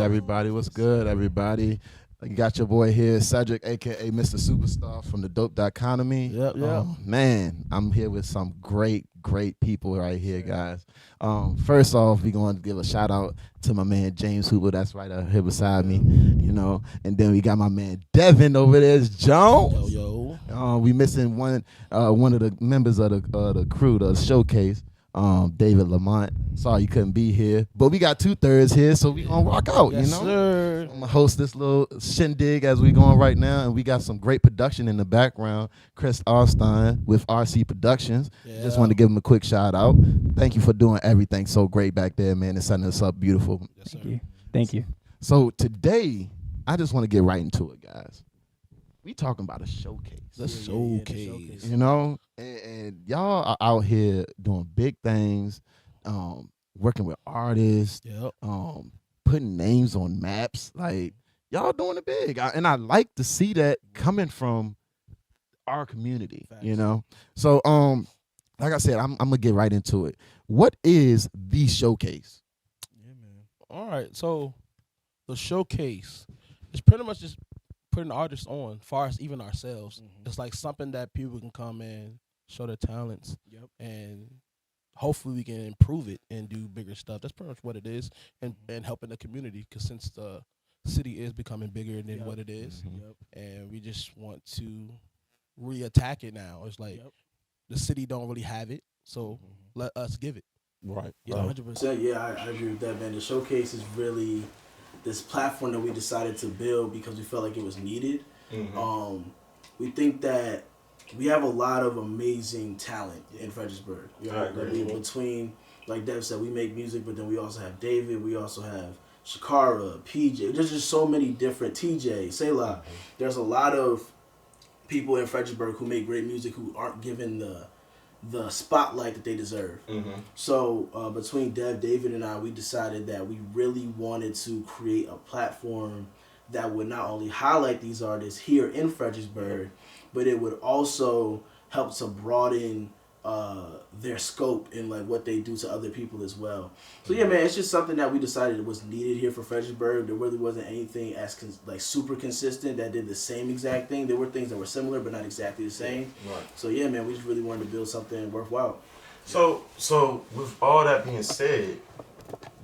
everybody? What's good, everybody? You got your boy here, Cedric, aka Mr. Superstar from the Dichotomy. Yep. Man, I'm here with some great people right here, guys. First off, we're going to give a shout out to my man James Hoover, that's right out here beside me, and then we got my man Devin over there, Jones. Yo. We missing one of the members of the crew, the showcase. David Lamont. Sorry you couldn't be here, but we got 2/3 here, so we gonna rock out. Yes, sir. I'm gonna host this little shindig as we going right now, and we got some great production in the background. Chris Arstein with RC Productions. Yeah. Just want to give him a quick shout out. Thank you for doing everything so great back there, man, and setting us up beautiful. Yes, sir. Thank you. So today, I just want to get right into it, guys. We talking about a showcase. The showcase. And y'all are out here doing big things, working with artists, Yep. putting names on maps. Like, y'all doing it big. And I like to see that coming from our community, Facts. So, like I said, I'm going to get right into it. What is the showcase? Yeah, man. All right. So the showcase is pretty much just putting artists on, far as even ourselves. It's like something that people can come and show their talents. Yep. And hopefully we can improve it and do bigger stuff. That's pretty much what it is, and helping the community, because since the city is becoming bigger than what it is, and we just want to re-attack it now. It's like the city don't really have it, so let us give it. Right. Yeah, 100%. Yeah, I agree with that, man. The showcase is really this platform that we decided to build because we felt like it was needed. We think that we have a lot of amazing talent in Fredericksburg. Between, like Dev said, we make music, but then we also have David, we also have Shakara, PJ. There's just so many different, TJ, Selah. There's a lot of people in Fredericksburg who make great music who aren't given the spotlight that they deserve. So between Dev, David, and I, we decided that we really wanted to create a platform that would not only highlight these artists here in Fredericksburg, but it would also help to broaden their scope and like what they do to other people as well. So yeah, man, it's just something that we decided was needed here for Fredericksburg. There really wasn't anything as super consistent that did the same exact thing. There were things that were similar but not exactly the same. Right. So yeah, man, we just really wanted to build something worthwhile. So with all that being said,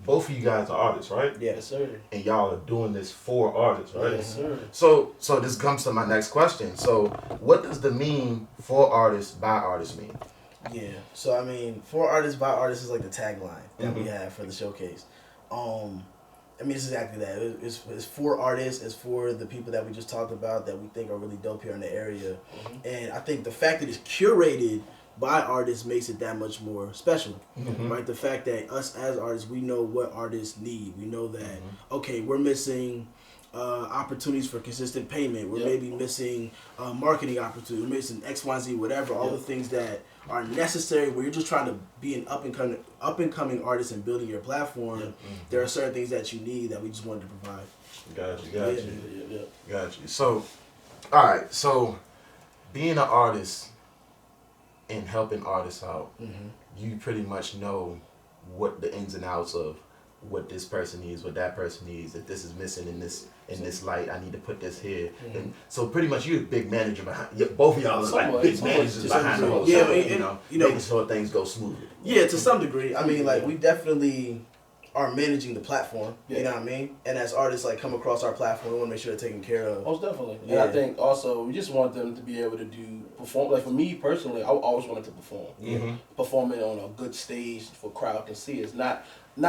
both of you guys are artists, right? Yes, sir. And y'all are doing this for artists, right? Yes, sir. So this comes to my next question. So what does the mean for artists by artists mean? Yeah. So I mean, for artists by artists is like the tagline that we have for the showcase. I mean, it's exactly that. It's for artists. It's for the people that we just talked about that we think are really dope here in the area. And I think the fact that it's curated by artists makes it that much more special, right? The fact that us as artists, we know what artists need. We know that, okay, we're missing opportunities for consistent payment. We're maybe missing marketing opportunities. We're missing X, Y, Z, whatever. All the things that are necessary where you're just trying to be an up and coming artist and building your platform. There are certain things that you need that we just wanted to provide. Got you. So, all right. So, being an artist and helping artists out, you pretty much know what the ins and outs of what this person needs, what that person needs. If this is missing in this light, I need to put this here. And so pretty much you're a big manager behind. Both of y'all are like big managers behind the whole show. Making sure things go smoothly. Yeah, to some degree. I mean, like we definitely are managing the platform. You know what I mean? And as artists like come across our platform, we want to make sure they're taken care of. Most definitely. And I think also we just want them to be able to perform. Like for me personally, I always wanted to perform. Performing on a good stage for a crowd can see. It's not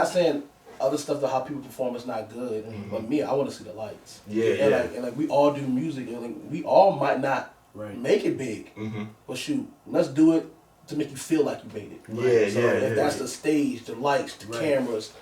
saying other stuff to how people perform is not good, but me, I want to see the lights. And like we all do music, and like we all might not make it big, but shoot, let's do it to make you feel like you made it. If that's the stage, the lights, the cameras,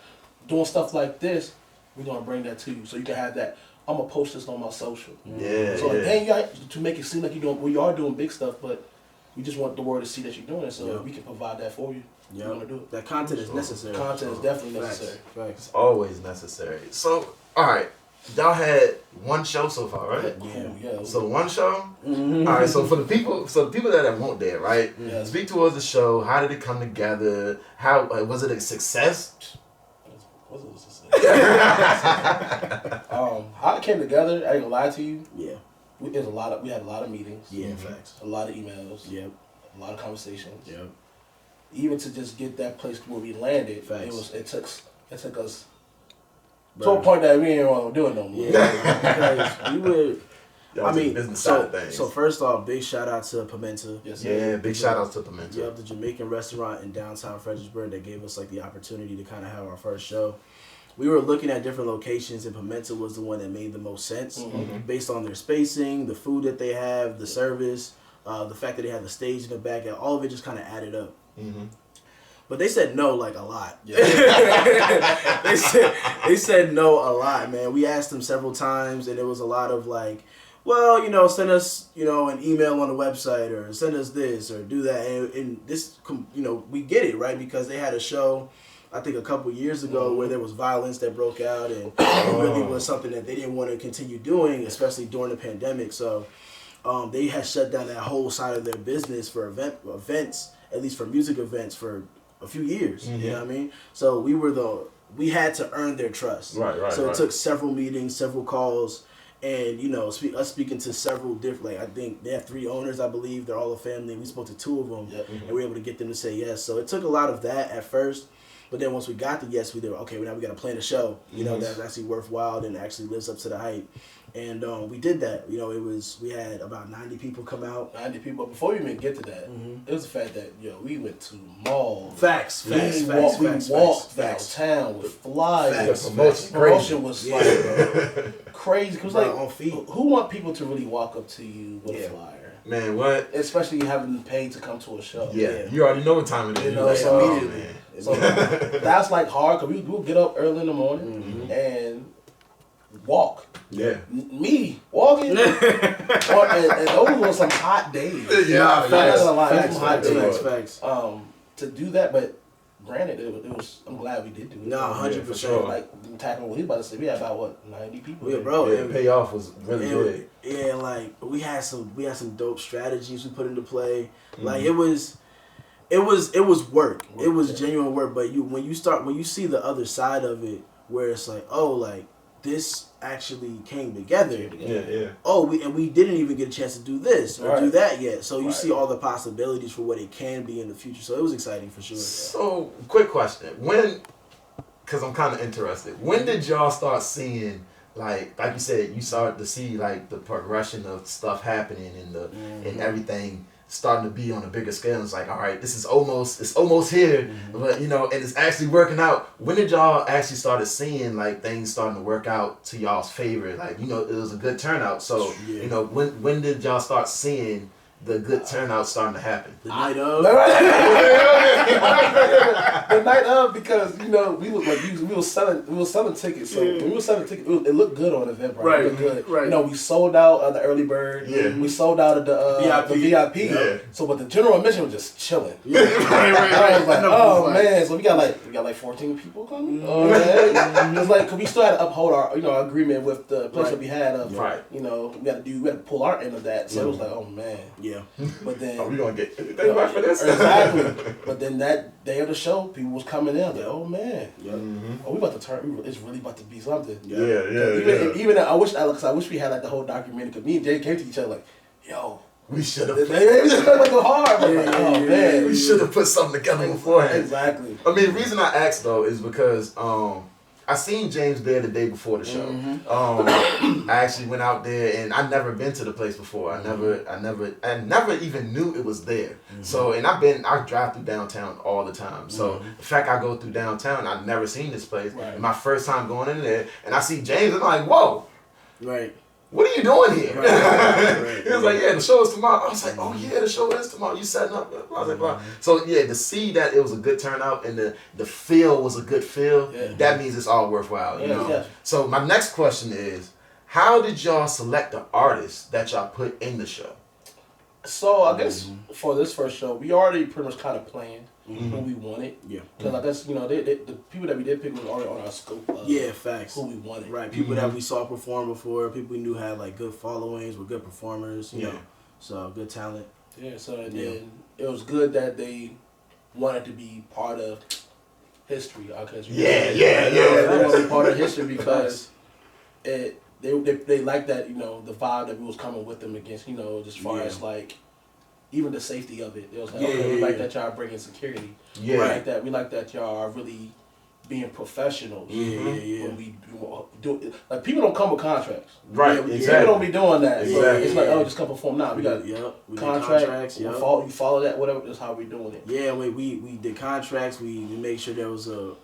doing stuff like this, we're gonna bring that to you, so you can have that. I'm gonna post this on my social. Then to make it seem like we are doing big stuff, but we just want the world to see that you're doing it, so we can provide that for you. You want to do it. That content is necessary. Content is definitely necessary. It's always necessary. So, all right, y'all had one show so far, right? Yeah. So one show. All right. So for the people that weren't there, right? Speak towards the show. How did it come together? How was it a success? What was this? How it came together, I ain't gonna lie to you. Yeah. We had a lot of meetings. Yeah, facts. A lot of emails. Yep. A lot of conversations. Yep. Even to just get that place where we landed, Facts. it took us to a point that we ain't want to do it no more. Yeah, because we were. I mean, business side of things. So first off, big shout out to Pimenta. Yes, yeah, big shout out to Pimenta. Yeah, the Jamaican restaurant in downtown Fredericksburg that gave us like the opportunity to kind of have our first show. We were looking at different locations, and Pimenta was the one that made the most sense based on their spacing, the food that they have, the service, the fact that they have the stage in the back, and all of it just kind of added up. Mm-hmm. But they said no like a lot. Yeah. they said no a lot, man. We asked them several times, and it was a lot of like, well, send us, an email on the website, or send us this, or do that. And this, we get it, right? Because they had a show, I think a couple years ago, where there was violence that broke out, and it really was something that they didn't want to continue doing, especially during the pandemic. So they had shut down that whole side of their business for events, at least for music events, for a few years. Mm-hmm. You know what I mean? So we had to earn their trust. Right. So it took several meetings, several calls. And, us speaking to several different, I think they have 3 owners, I believe. They're all a family. We spoke to 2 of them, and we were able to get them to say yes. So it took a lot of that at first. But then once we got the yes, we were, okay, now we got to plan a show, that's actually worthwhile and actually lives up to the hype. And we did that. We had about 90 people come out. 90 people. Before we even get to that, it was the fact that, we went to the mall. Facts. We walked downtown with flyers. The promotion was crazy. Because on feet. Who want people to really walk up to you with a flyer? Man, what? Especially having paid to come to a show. Yeah. You already know what time it is. So immediately. So that's like hard, because we'll get up early in the morning and walk. Yeah. Me walking. and those were some hot days. Yeah, facts. To do that, but granted, it was. I'm glad we did do it. No, 100%. Sure. Like tackling what he's about to say, we had about 90 people. Yeah, bro. Yeah, payoff was really good. Yeah, like we had some dope strategies we put into play. Like it was work. It was genuine work. But when you see the other side of it, where it's like, oh, like this actually came together. Yeah. Oh, we didn't even get a chance to do this or do that yet. So you see all the possibilities for what it can be in the future. So it was exciting for sure. So, quick question: because I'm kind of interested. When did y'all start seeing, like you said, you started to see like the progression of stuff happening and everything starting to be on a bigger scale? It's like, all right, it's almost here, but and it's actually working out. When did y'all actually started seeing like things starting to work out to y'all's favor? Like, it was a good turnout. So, when did y'all start seeing the good turnout starting to happen? The night of. The night of, because we were selling tickets. So when we were selling tickets, it looked good on Eventbrite. Right. It looked good. Right. We sold out of the early bird. Yeah. We sold out of the VIP. Yeah. So, but the general admission was just chilling. Right. I was like, oh man. So we got like 14 people coming. Oh man. It's like, cause we still had to uphold our our agreement with the place that we had. We had to pull our end of that. So it was like, oh man. Yeah. But then, are we gonna get anything back for this? Exactly. But then that day of the show, people was coming in. Like, oh man, oh, we about to turn. It's really about to be something. Yeah. Even I wish we had like the whole documentary, because me and Jay came to each other like, yo, we should have. They just like go hard. Man, we should have put something together beforehand. Exactly. I mean, the reason I asked though is because I seen James there the day before the show. I actually went out there, and I'd never been to the place before. I never even knew it was there. So, and I drive through downtown all the time. So the fact I go through downtown, I've never seen this place. Right. My first time going in there, and I see James, and I'm like, whoa. Right. What are you doing here? Right. He was like, yeah, the show is tomorrow. I was like, oh yeah, the show is tomorrow. You setting up? I was like, blah. So yeah, to see that it was a good turnout and the feel was a good feel, that means it's all worthwhile. Yeah. So my next question is, how did y'all select the artists that y'all put in the show? So I guess for this first show, we already pretty much kind of planned who we wanted. Yeah. Because I guess the people that we did pick was already on our scope. Facts. Who we wanted. Right. People that we saw perform before. People we knew had like good followings, were good performers. You know. So good talent. Yeah. So then it was good that they wanted to be part of history. Because Yeah. They want to be part of history because they like that, the vibe that we was coming with them against, as far as like even the safety of it. It was like, we like that y'all bringing security. Yeah. We like that y'all are really being professionals. When we do like, people don't come with contracts. Right, exactly. People don't be doing that. Exactly. So it's like, just come perform. Nah, we got we contracts. You follow that, whatever. That's how we doing it. Yeah, we did contracts. We made sure there was a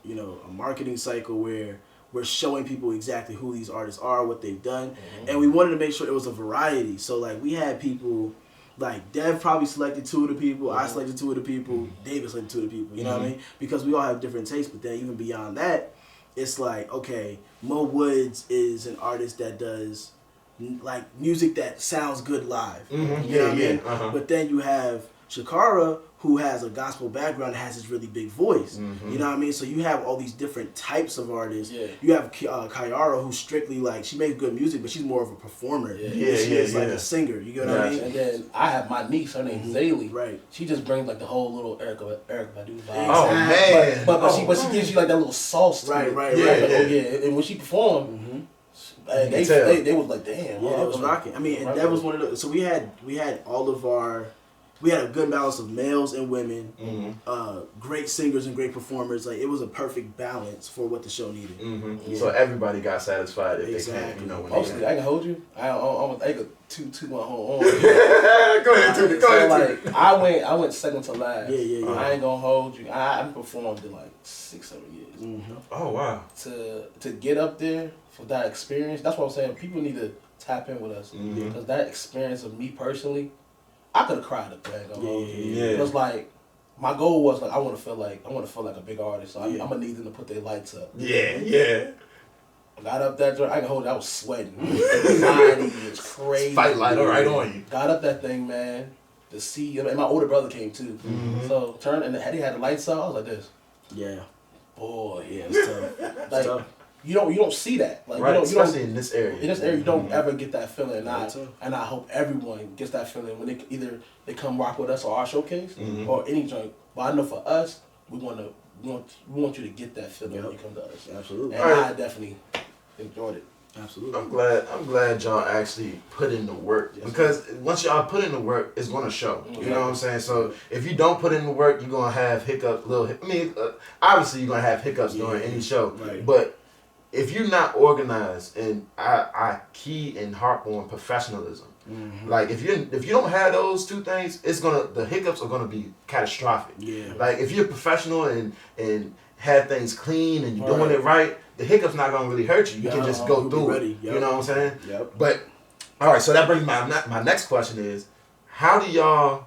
marketing cycle where we're showing people exactly who these artists are, what they've done, and we wanted to make sure it was a variety. So like we had people. Like, Dev probably selected 2 of the people, I selected 2 of the people, David selected 2 of the people, you know what I mean? Because we all have different tastes, but then even beyond that, it's like, okay, Mo Woods is an artist that does, like, music that sounds good live, you know what I mean? But then you have Shakara, who has a gospel background, has this really big voice, you know what I mean? So you have all these different types of artists. You have Kyara, who's strictly like, she makes good music, but she's more of a performer. She's like a singer, you get what I mean? And then I have my niece, her name's Zaylee. Right. She just brings like the whole little Erykah Badu vibe. Oh man! But she gives you like that little sauce to it. Right. And when she performed, they was like, damn. Yeah, it was rocking. I mean, and that was one of the. So we had all of our. We had a good balance of males and women, great singers and great performers. Like, it was a perfect balance for what the show needed. So everybody got satisfied. Exactly. They came, Mostly, I can hold you. I could toot my whole on. Go ahead. Like, I went second to last. Yeah. I ain't gonna hold you. I performed in like 6-7 years. Oh wow. To get up there for that experience, that's what I'm saying. People need to tap in with us because that experience of me personally. I could have cried up there. Because like my goal was like I want to feel like a big artist. So I'm gonna need them to put their lights up. Yeah. I got up that joint. I can hold it. I was sweating. Anxiety is crazy. Fight lighter right on you. Got up that thing, man. To see, and my older brother came too. So turned and he had the lights out. I was like this. Yeah. Boy, it's tough. Like, tough. You don't see that. Like, right, especially in this area. In this area, you don't ever get that feeling. And I hope everyone gets that feeling when they come rock with us or our showcase or any joint. But I know for us, we want you to get that feeling when you come to us. Absolutely. And I definitely enjoyed it. Absolutely. I'm glad y'all actually put in the work because once y'all put in the work, it's gonna show. You know what I'm saying? So if you don't put in the work, you're gonna have obviously you're gonna have hiccups during any show. Right. But if you're not organized, and I key and harp on professionalism. Like if you don't have those 2 things, the hiccups are gonna be catastrophic. Yeah. Like if you're professional and have things clean and you're doing it right, the hiccups not gonna really hurt you. You can just go through it. You know what I'm saying? Yep. But all right, so that brings my next question is, how are y'all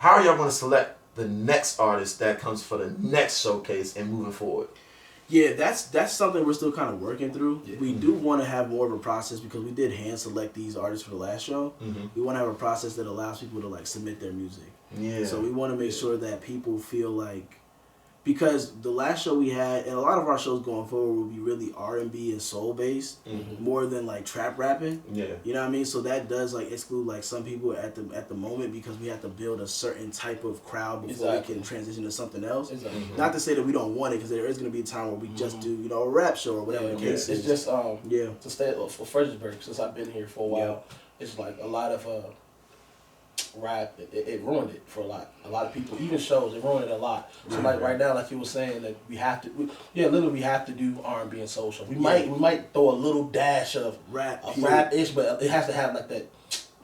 gonna select the next artist that comes for the next showcase and moving forward? Yeah, that's something we're still kind of working through. Yeah. We do want to have more of a process because we did hand select these artists for the last show. We want to have a process that allows people to like submit their music. Yeah. So we want to make sure that people feel like, because the last show we had, and a lot of our shows going forward will be really R&B and soul based, more than like trap rapping. Yeah. You know what I mean? So that does like exclude like some people at the moment because we have to build a certain type of crowd before we can transition to something else. Not to say that we don't want it, because there is going to be a time where we just do a rap show or whatever the case is. It's just to stay for Fredericksburg, since I've been here for a while. It's like a lot of rap, it ruined it for a lot of people. Even shows, it ruined it a lot. So like right now, like you were saying, that we have to do R&B and soul show. We might throw a little dash of rap-ish, but it has to have like that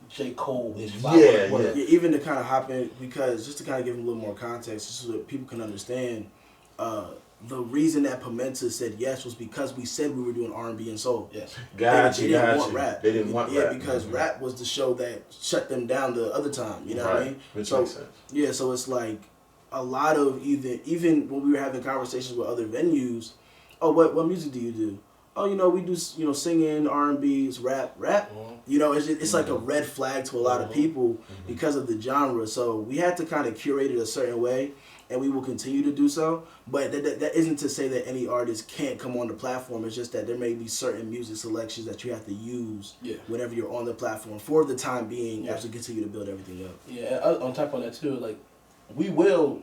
J. Cole-ish vibe. Yeah, even to kind of hop in, because just to kind of give them a little more context, just so that people can understand, the reason that Pimenta said yes was because we said we were doing R&B and soul. Yes. They didn't want rap. They didn't want rap. Yeah, because rap was the show that shut them down the other time. You know what I mean? Which makes sense. Yeah, so it's like a lot of even when we were having conversations with other venues, what music do you do? Oh, we do singing, R&B, it's rap. It's like a red flag to a lot of people because of the genre. So we had to kind of curate it a certain way, and we will continue to do so. But that isn't to say that any artist can't come on the platform. It's just that there may be certain music selections that you have to use whenever you're on the platform for the time being as we continue to build everything up. Yeah, on top of that too, like we will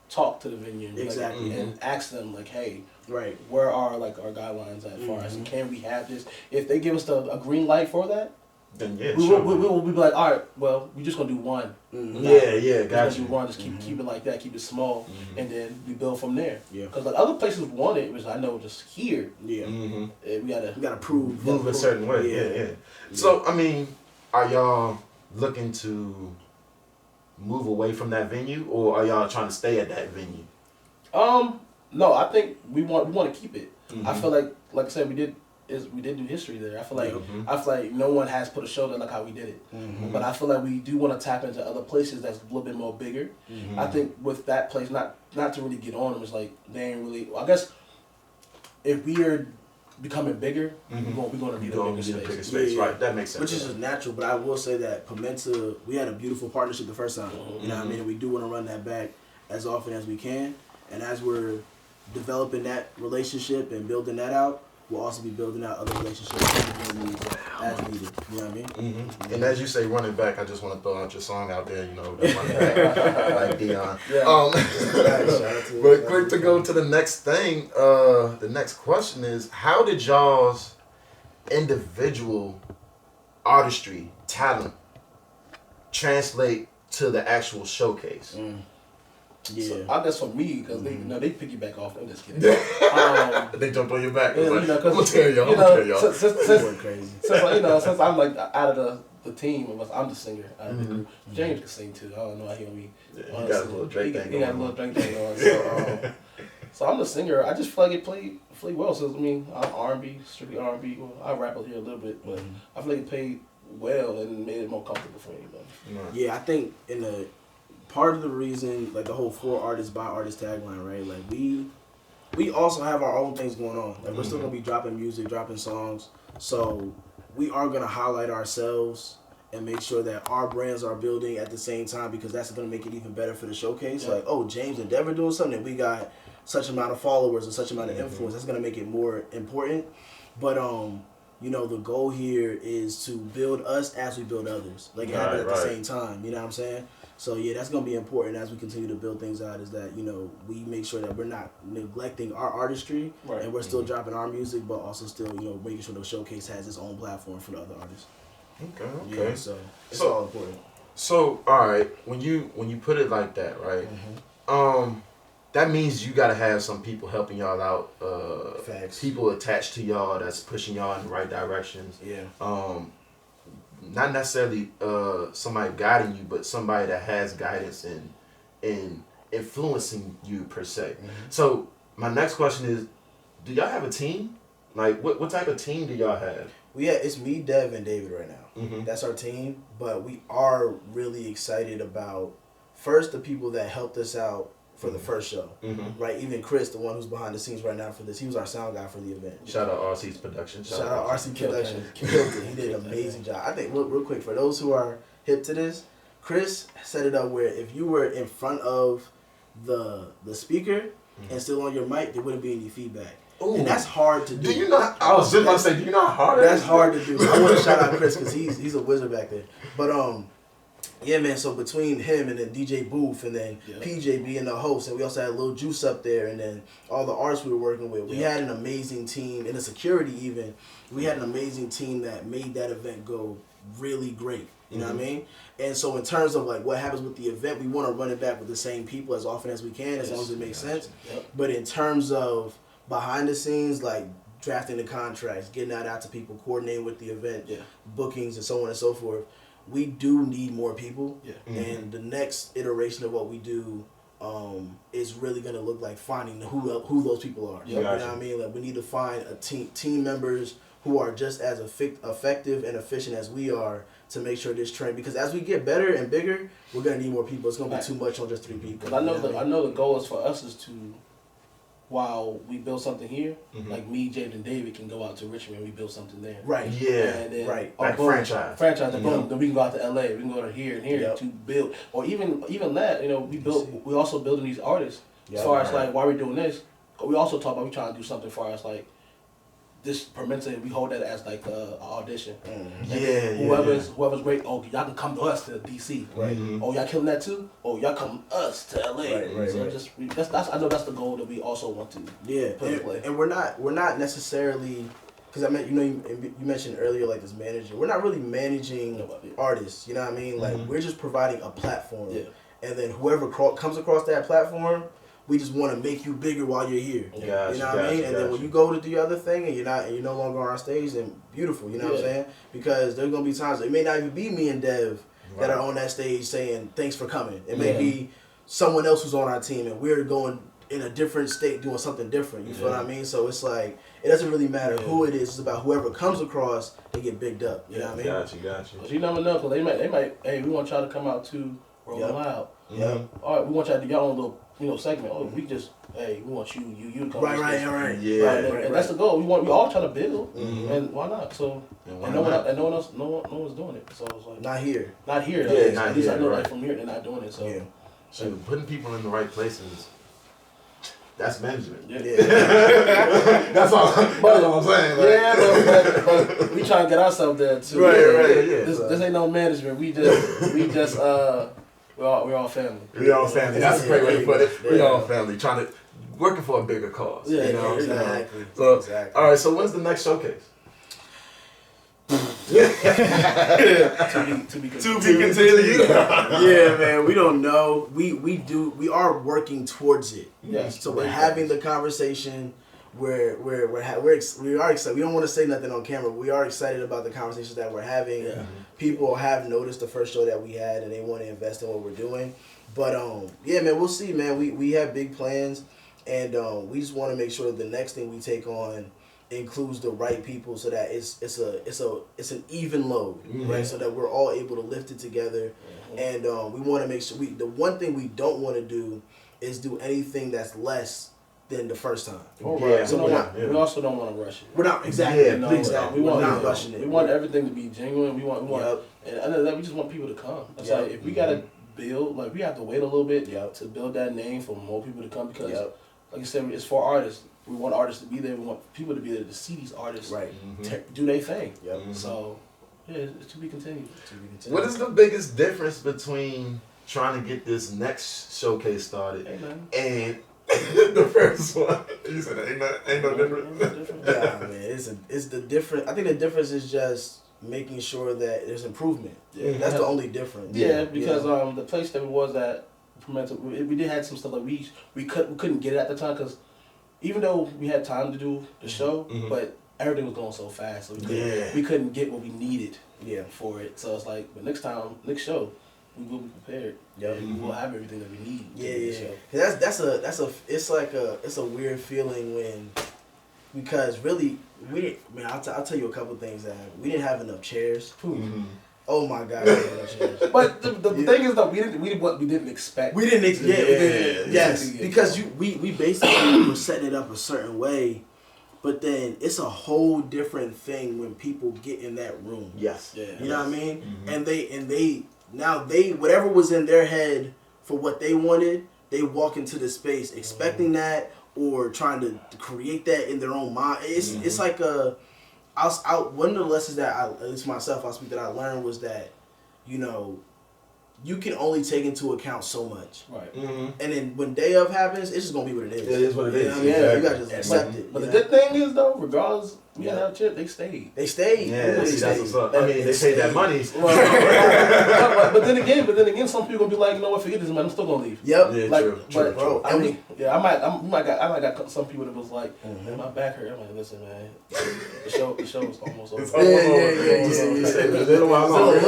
talk to the venue Exactly. and ask them like, hey, Right. where are like our guidelines at far as can we have this? If they give us a green light for that, then yeah, we will be like, all right, well, we're just gonna do one. Yeah, Gotcha. Do one, just keep it like that, keep it small, and then we build from there. Yeah. Because like other places want it, which I know just here. Yeah. We gotta prove move a certain way. Yeah. So I mean, are y'all looking to move away from that venue, or are y'all trying to stay at that venue? No, I think we want to keep it. I feel like I said, we did do history there. I feel like no one has put a show there like how we did it. But I feel like we do want to tap into other places that's a little bit more bigger. I think with that place, not to really get on them, it's like they ain't really. I guess if we are becoming bigger, we're going to need a bigger space. Yeah. Right, that makes sense. Which is just natural, but I will say that Pimenta, we had a beautiful partnership the first time. You know what I mean? And we do want to run that back as often as we can. And as we're developing that relationship and building that out, we'll also be building out other relationships as needed. You know what I mean? And as you say, running back, I just want to throw out your song out there, the running back, like Dion. Yeah. But quick to go to the next thing, the next question is, how did y'all's individual artistry, talent, translate to the actual showcase? Yeah, so I guess for me, because they piggyback off. I'm just kidding. They jumped on your back. Yeah, like, I'm gonna tell y'all. Since I'm like out of the team, I'm the singer out of the group. James can sing too. I don't know how he'll be. Yeah, he got a little Drake thing going on. He got a little Drake thing going. So I'm the singer. I just feel like it played well. So I mean, I'm R&B, strictly R&B. Well, I rap here a little bit, but I feel like it played well and made it more comfortable for anybody. Yeah, I think in the part of the reason, like the whole 4 artists by artist tagline, right? Like we also have our own things going on. Like we're still gonna be dropping music, dropping songs. So we are gonna highlight ourselves and make sure that our brands are building at the same time, because that's gonna make it even better for the showcase. Yeah. Like, oh, James and Dever doing something, and we got such amount of followers and such amount of influence. That's gonna make it more important. But the goal here is to build us as we build others. Like happen at the same time. You know what I'm saying? So yeah, that's gonna be important as we continue to build things out. Is that we make sure that we're not neglecting our artistry, and we're still dropping our music, but also still making sure the showcase has its own platform for the other artists. Okay. Yeah, so it's all important. So all right, when you put it like that, right? That means you gotta have some people helping y'all out. Facts. People attached to y'all that's pushing y'all in the right directions. Yeah. Not necessarily somebody guiding you, but somebody that has guidance in influencing you per se. So my next question is, do y'all have a team? Like what type of team do y'all have? It's me, Dev, and David right now. That's our team. But we are really excited about first the people that helped us out for the first show, right? Even Chris, the one who's behind the scenes right now for this, he was our sound guy for the event. Shout out RC's production. Shout out RC Production. Killed it. He did an amazing job. I think, real quick, for those who are hip to this, Chris set it up where if you were in front of the speaker and still on your mic, there wouldn't be any feedback. Ooh. And that's hard to do. Do you know? I was just about to say, do you know how hard that's hard to do? I want to shout out Chris because he's a wizard back there. But yeah, man, so between him and then DJ Booth and then PJ being the host, and we also had Lil Juice up there, and then all the artists we were working with, we had an amazing team, and the security even, we had an amazing team that made that event go really great, you know what I mean? And so in terms of like what happens with the event, we want to run it back with the same people as often as we can, as long as it makes sense. But in terms of behind the scenes, like drafting the contracts, getting that out to people, coordinating with the event, bookings, and so on and so forth, we do need more people, and the next iteration of what we do is really going to look like finding who those people are. You know what I mean? Like we need to find a team members who are just as effective and efficient as we are to make sure this trend. Because as we get better and bigger, we're going to need more people. It's going to be too much on just 3 people. I know the goal is for us is to, while we build something here, like me, James, and David can go out to Richmond and we build something there. Right. Yeah. And then, like franchise. And boom, then we can go out to LA. We can go to here and here to build. Or even that, we also building these artists. As far as like why we're doing this, we also talk about we trying to do something for us like this permits it. We hold that as like a audition. Whoever's great. Oh, y'all can come to us to DC. Right. Oh, y'all killing that too. Oh, y'all come to us to LA. Right. So that's I know that's the goal that we also want to put in play. And we're not necessarily. Because I meant, you mentioned earlier, like this manager. We're not really managing artists. You know what I mean? Like we're just providing a platform, and then whoever comes across that platform, we just want to make you bigger while you're here. You know what I mean? And then when you go to do your other thing, and you're no longer on our stage, then beautiful. You know what I'm saying? Because there's gonna be times it may not even be me and Dev that are on that stage saying thanks for coming. It may be someone else who's on our team, and we're going in a different state doing something different. You feel what I mean? So it's like, it doesn't really matter who it is. It's about whoever comes across, they get bigged up. You know what I mean? Got you. But you never know, because they might, hey, we want y'all to come out to Rolling Loud. Yeah. All right, we want y'all to do your own little, segment. Oh, we want you to come. Right. Yeah. And that's the goal. We all try to build, and why not? So, no one's doing it. So it's like not here. Not here. Yeah, at least I know that from here they're not doing it. So, so putting people in the right places. That's management. Yeah. that's all I'm saying. Like. But we trying to get ourselves there too. Right. This ain't no management. We just we're all family. We all family. That's a great way to put it. We all family working for a bigger cause. Yeah, you know what I'm saying? Exactly. So, all right. So when's the next showcase? To be continued. Yeah, man. We don't know. We are working towards it. Yes. So we're having the conversation. We are excited. We don't want to say nothing on camera. But we are excited about the conversations that we're having. Yeah. People have noticed the first show that we had, and they want to invest in what we're doing. But yeah, man, we'll see, man. We have big plans, and we just want to make sure that the next thing we take on includes the right people, so that it's an even load, right? So that we're all able to lift it together, and we want to make sure the one thing we don't want to do is do anything that's less than the first time. So we also don't want to rush it. We're not exactly. We want not rushing it. We want everything to be genuine. We want, and other than that, we just want people to come. It's like if we gotta build, like we have to wait a little bit to build that name for more people to come, because like you said, it's for artists. We want artists to be there. We want people to be there to see these artists do their thing. So, it's to be continued. What is the biggest difference between trying to get this next showcase started and the first one? You said ain't no difference. Yeah, man, it's the difference. I think the difference is just making sure that there's improvement. That's the only difference. Yeah, because the place that we was at, we did have some stuff that we couldn't get it at the time, because even though we had time to do the show, but everything was going so fast, so we couldn't get what we needed for it. So it's like, but next show, we will be prepared. We will have everything that we need. It's a weird feeling when, because really I'll tell you a couple things that we didn't have enough chairs. Oh my God! But the thing is though, we didn't expect. Because we basically were setting it up a certain way, but then it's a whole different thing when people get in that room. You know what I mean? And they whatever was in their head for what they wanted, they walk into the space expecting that, or trying to create that in their own mind. It's like one of the lessons that at least myself, that I learned was that, you can only take into account so much. Right. And then when day of happens, it's just gonna be what it is. It is what it is. You gotta just accept it. But the good thing is though, regardless, we had our chip, they stayed. They stayed. That's what's up. I mean, they paid that money. But then again, some people gonna be like, you know what, forget this, man, I'm still gonna leave. True. Bro, I might got some people that was like, man, my back hurt. I'm like, listen, man, the show is almost over. A little while longer.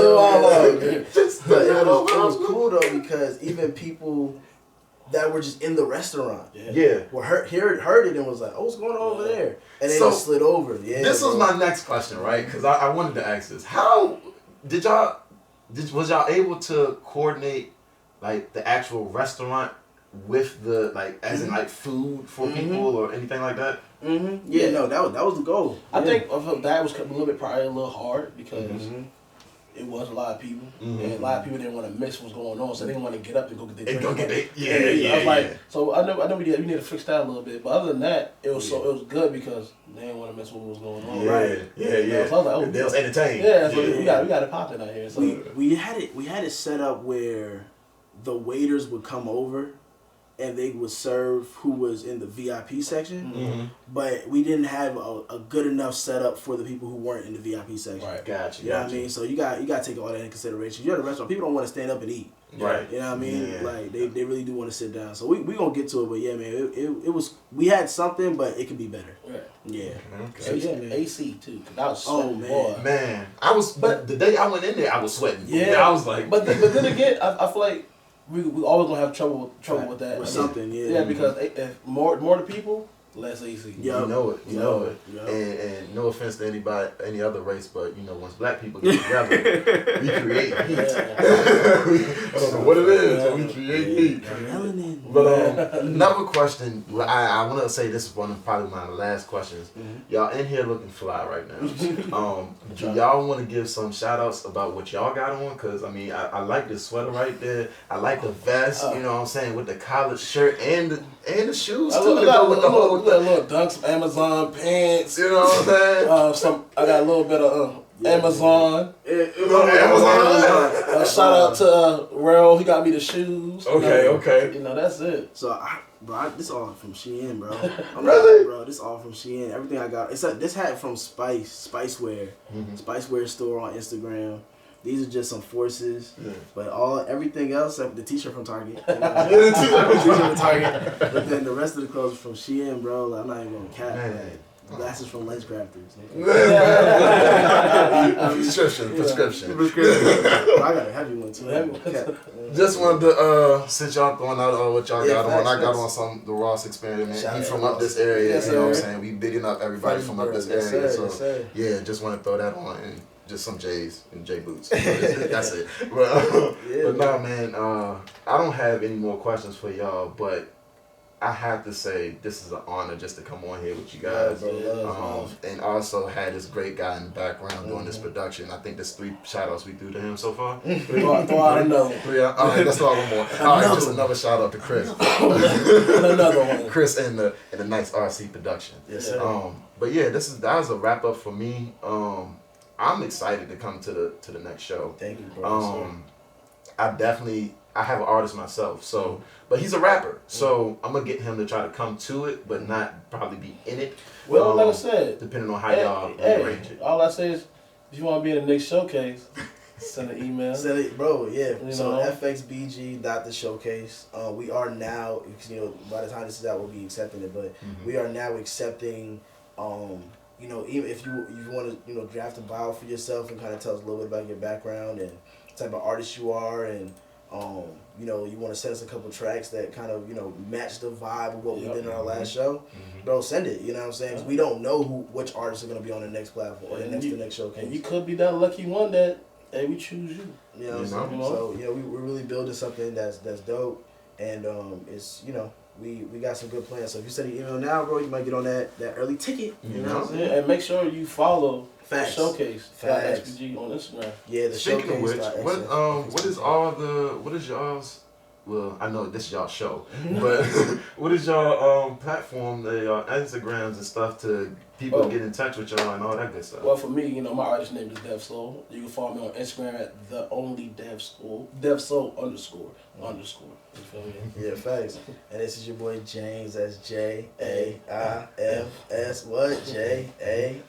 But it was cool though, because even people that were just in the restaurant, were heard it and was like, "Oh, what's going on over there?" And then just slid over. This was my next question, right? Because I wanted to ask this: how was y'all able to coordinate like the actual restaurant with the as in like food for people or anything like that? No, that was the goal. I think that was probably a little hard because. it was a lot of people, Mm-hmm. and a lot of people didn't want to miss what's going on, so they didn't want to get up and go get their And drink. go get it. I was like, so I know we need to fix that a little bit, but other than that, it was good because they didn't want to miss what was going on. Yeah. So I was like, oh, they was entertained. Yeah, so we got it popping out here. So we had it set up where the waiters would come over and they would serve who was in the VIP section, but we didn't have a good enough setup for the people who weren't in the VIP section. Right, gotcha. You know what I mean? So you got to take all that into consideration. You're at a restaurant, people don't want to stand up and eat. Right. You know what I mean? Yeah. Like they really do want to sit down. So we gonna get to it, but yeah, man, it was, we had something, but it could be better. Right. Yeah. Okay. So yeah, man. AC too, cause I was sweating. Man, I was. But the day I went in there, I was sweating. Yeah, I was like. But then again, I feel like we always gonna have trouble with that. With something, yeah. Yeah, because if more the people, less AC. You know it. Yep. And no offense to anybody, any other race, but once black people get together, we create heat. I don't know what it is, but we create heat. But another question, I want to say this is one of probably my last questions. Y'all in here looking fly right now. Do y'all want to give some shout outs about what y'all got on? Because I like this sweater right there. I like the vest, you know what I'm saying, with the collared shirt and the shoes too. I got a little dunks, Amazon pants. You know what I'm saying? I got a little bit of Amazon. Amazon. Shout out to Rel. He got me the shoes. Okay. That's it. So this all from Shein, bro. Really? Bro, this all from Shein. Everything I got. This hat from Spicewear. Spicewear store on Instagram. These are just some forces, but everything else, the t-shirt from Target. You know, the t-shirt from Target. But then the rest of the clothes from Shein, bro. Like, I'm not even gonna cap. Glasses from LensCrafters. Prescription. I got a heavy one too. Just wanted to, since y'all throwing out what y'all got on, I got on the Ross experiment. He's from up this area, you know what I'm saying? We bigging up everybody from up this area. So yeah, just want to throw that on and just some J's and J boots. That's it. But nah, man, I don't have any more questions for y'all, but I have to say this is an honor just to come on here with you guys, and also had this great guy in the background doing this production. I think there's 3 shout outs we threw to him so far. Throw out another. 3. All right, let's throw out one more. All right, just another shout out to Chris. Another one. Chris and the nice RC production. Yes, sir. But yeah, that was a wrap up for me. I'm excited to come to the next show. Thank you, bro. I have an artist myself, so but he's a rapper, so I'm gonna get him to try to come to it, but not probably be in it. Well, like I said, depending on how y'all arrange it. All I say is, if you want to be in the next showcase, send an email. Send it, bro. Yeah. So know? fxbg.theshowcase. We are now, by the time this is out, we'll be accepting it, but we are now accepting. Even if you want to draft a bio for yourself and kind of tell us a little bit about your background and the type of artist you are, and you want to send us a couple tracks that kind of match the vibe of what we did in our last show, bro, send it. You know what I'm saying? 'Cause we don't know which artists are going to be on the next platform or the next showcase. And you could be that lucky one that we choose you. You know what I'm saying? So we're really building something that's dope, and it's we got some good plans. So if you send an email now, bro, you might get on that early ticket. You know what I'm saying? And make sure you follow the showcase. Facts. XPG on Instagram. Yeah, the Speaking showcase. of which, what is y'all's? Well, I know this is y'all show, but what is y'all platform, y'all Instagrams and stuff to people get in touch with y'all and all that good stuff? Well, for me, my artist name is Dev Soul. You can follow me on Instagram at the only Dev Soul __. You feel me? Yeah, facts. And this is your boy James. That's JAIMS. What? JAIMS.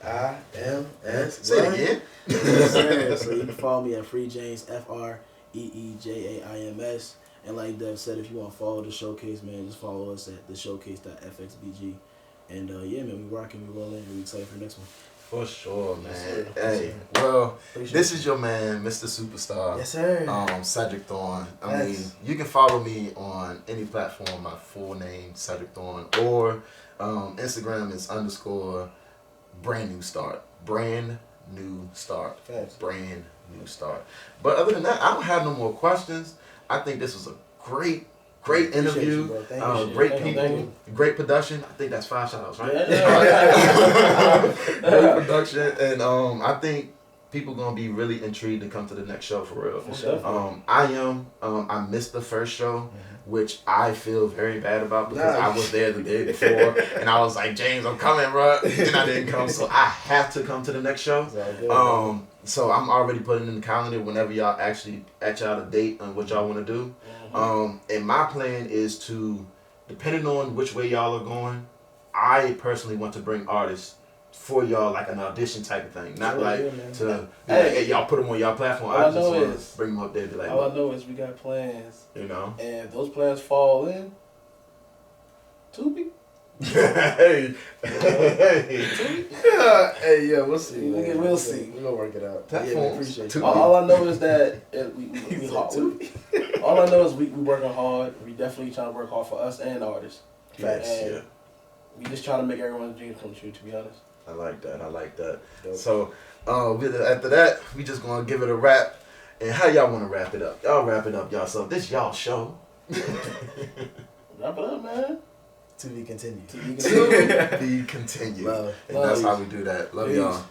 Say it again. Yes, sir. So you can follow me at Free James FREEJAIMS. And like Dev said, if you want to follow the showcase, man, just follow us at theshowcase.fxbg. And yeah, man, we rocking, we rolling, and we excited for the next one. For sure, man. Yes, Hey, well, this is your man, Mr. Superstar. Yes, sir. Cedric Thorne. I mean, you can follow me on any platform, my full name, Cedric Thorne, or Instagram is _brand new start. Brand new start. Thanks. Brand new start. But other than that, I don't have no more questions. I think this was a great interview. Great people, great production. I think that's 5 shout outs, right? Yeah. Great production, and I think people gonna be really intrigued to come to the next show for real. For sure. I missed the first show, which I feel very bad about because I was there the day before and I was like, James, I'm coming, bro. And I didn't come, so I have to come to the next show. So I'm already putting in the calendar whenever y'all actually at y'all a date on what y'all want to do. And my plan is to, depending on which way y'all are going, I personally want to bring artists for y'all, like an audition type of thing, not to be like, hey, y'all put them on y'all platform. I just want to bring them up there and be like, all I know is we got plans, you know, and if those plans fall in, Tubi. hey, we'll see. We'll see. We're gonna work it out. Appreciate you. All I know is that we hard. All I know is we working hard. We definitely trying to work hard for us and artists. Facts. And we just trying to make everyone's dreams come true. To be honest. I like that. Dope. So, after that, we just gonna give it a wrap. And how y'all want to wrap it up? Y'all wrap it up yourself. This y'all show. Wrap it up, man. To be continued. To be continued. Love. And that's how we do that. Love y'all.